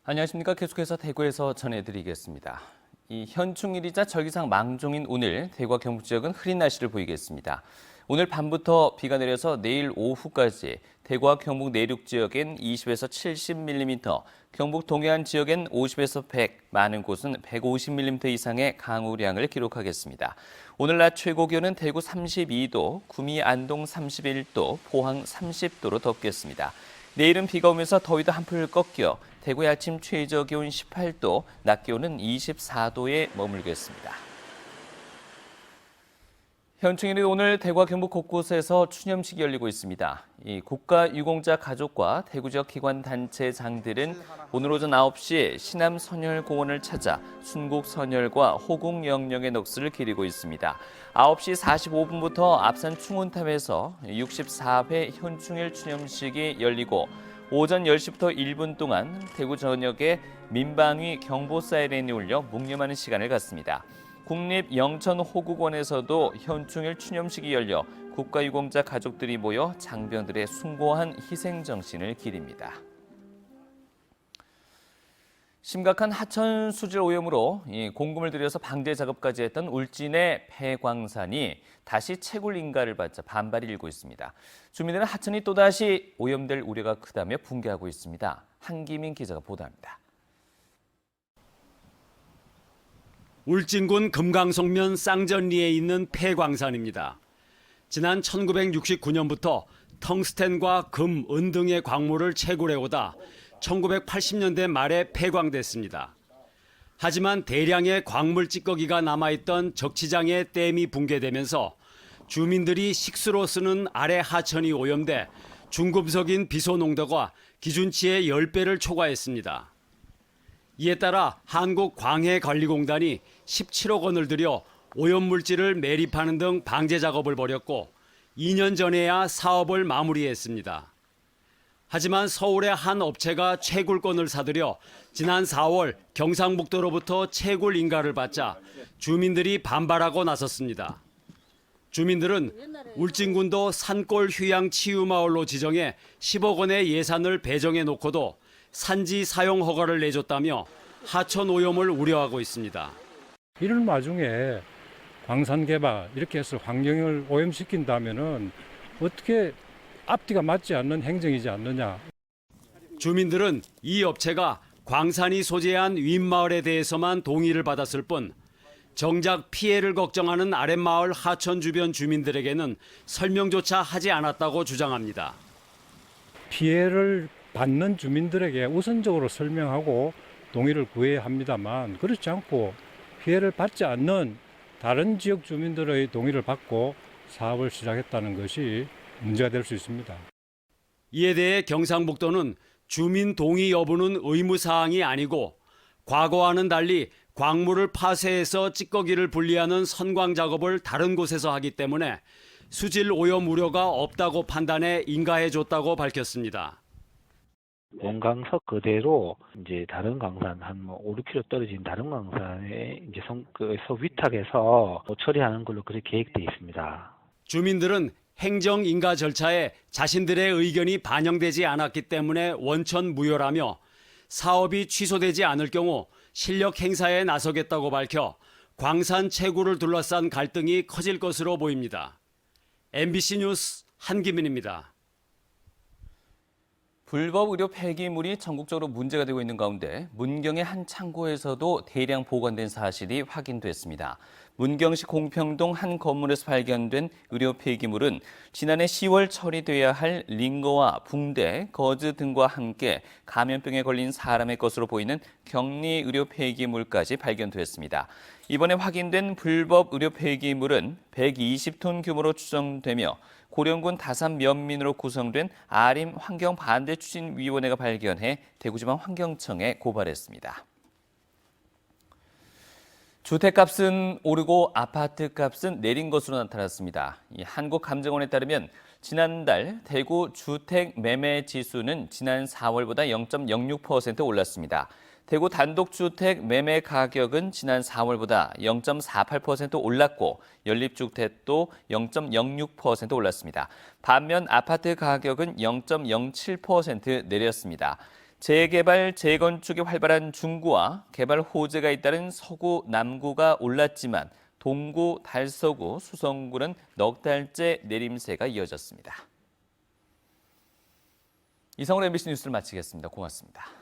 안녕하십니까. 계속해서 대구에서 전해드리겠습니다. 이 현충일이자 절기상 망종인 오늘 대구와 경북 지역은 흐린 날씨를 보이겠습니다. 오늘 밤부터 비가 내려서 내일 오후까지 대구와 경북 내륙 지역엔 20에서 70mm, 경북 동해안 지역엔 50에서 100, 많은 곳은 150mm 이상의 강우량을 기록하겠습니다. 오늘 낮 최고 기온은 대구 32도, 구미 안동 31도, 포항 30도로 덥겠습니다. 내일은 비가 오면서 더위도 한풀 꺾여 대구의 아침 최저 기온 18도, 낮 기온은 24도에 머물겠습니다. 현충일인 오늘 대구와 경북 곳곳에서 추념식이 열리고 있습니다. 이 국가유공자 가족과 대구 지역 기관 단체장들은 오늘 오전 9시에 신암 선열공원을 찾아 순국 선열과 호국 영령의 넋을 기리고 있습니다. 9시 45분부터 앞산 충운탑에서 64회 현충일 추념식이 열리고 오전 10시부터 1분 동안 대구 전역에 민방위 경보 사이렌이 울려 묵념하는 시간을 갖습니다. 국립영천호국원에서도 현충일 추념식이 열려 국가유공자 가족들이 모여 장병들의 숭고한 희생정신을 기립니다. 심각한 하천 수질 오염으로 공금을 들여서 방제 작업까지 했던 울진의 폐광산이 다시 채굴 인가를 받자 반발이 일고 있습니다. 주민들은 하천이 또다시 오염될 우려가 크다며 붕괴하고 있습니다. 한기민 기자가 보도합니다. 울진군 금강송면 쌍전리에 있는 폐광산입니다. 지난 1969년부터 텅스텐과 금, 은 등의 광물을 채굴해오다 1980년대 말에 폐광됐습니다. 하지만 대량의 광물 찌꺼기가 남아있던 적치장의 댐이 붕괴되면서 주민들이 식수로 쓰는 아래 하천이 오염돼 중금속인 비소 농도가 기준치의 10배를 초과했습니다. 이에 따라 한국광해관리공단이 17억 원을 들여 오염물질을 매립하는 등 방제 작업을 벌였고 2년 전에야 사업을 마무리했습니다. 하지만 서울의 한 업체가 채굴권을 사들여 지난 4월 경상북도로부터 채굴 인가를 받자 주민들이 반발하고 나섰습니다. 주민들은 울진군도 산골 휴양 치유마을로 지정해 10억 원의 예산을 배정해 놓고도 산지 사용 허가를 내줬다며 하천 오염을 우려하고 있습니다. 이런 와중에 광산 개발 이렇게 해서 환경을 오염시킨다면은 어떻게 앞뒤가 맞지 않는 행정이지 않느냐. 주민들은 이 업체가 광산이 소재한 윗마을에 대해서만 동의를 받았을 뿐 정작 피해를 걱정하는 아랫마을 하천 주변 주민들에게는 설명조차 하지 않았다고 주장합니다. 피해를 받는 주민들에게 우선적으로 설명하고 동의를 구해야 합니다만 그렇지 않고 피해를 받지 않는 다른 지역 주민들의 동의를 받고 사업을 시작했다는 것이 문제가 될 수 있습니다. 이에 대해 경상북도는 주민 동의 여부는 의무사항이 아니고 과거와는 달리 광물을 파쇄해서 찌꺼기를 분리하는 선광 작업을 다른 곳에서 하기 때문에 수질 오염 우려가 없다고 판단해 인가해줬다고 밝혔습니다. 원광석 그대로 이제 다른 광산 한 5, 6km 떨어진 다른 광산에 이제 위탁해서 처리하는 걸로 그렇게 계획돼 있습니다. 주민들은 행정 인가 절차에 자신들의 의견이 반영되지 않았기 때문에 원천 무효라며 사업이 취소되지 않을 경우 실력 행사에 나서겠다고 밝혀 광산 채굴을 둘러싼 갈등이 커질 것으로 보입니다. MBC 뉴스 한기민입니다. 불법 의료 폐기물이 전국적으로 문제가 되고 있는 가운데 문경의 한 창고에서도 대량 보관된 사실이 확인됐습니다. 문경시 공평동 한 건물에서 발견된 의료 폐기물은 지난해 10월 처리돼야 할 링거와 붕대, 거즈 등과 함께 감염병에 걸린 사람의 것으로 보이는 격리 의료 폐기물까지 발견됐습니다. 이번에 확인된 불법 의료 폐기물은 120톤 규모로 추정되며 고령군 다산 면민으로 구성된 아림 환경반대추진위원회가 발견해 대구지방환경청에 고발했습니다. 주택값은 오르고 아파트값은 내린 것으로 나타났습니다. 한국감정원에 따르면 지난달 대구 주택 매매 지수는 지난 4월보다 0.06% 올랐습니다. 대구 단독주택 매매 가격은 지난 4월보다 0.48% 올랐고 연립주택도 0.06% 올랐습니다. 반면 아파트 가격은 0.07% 내렸습니다. 재개발, 재건축이 활발한 중구와 개발 호재가 잇따른 서구, 남구가 올랐지만 동구, 달서구, 수성구는 넉 달째 내림세가 이어졌습니다. 이상으로 MBC 뉴스를 마치겠습니다. 고맙습니다.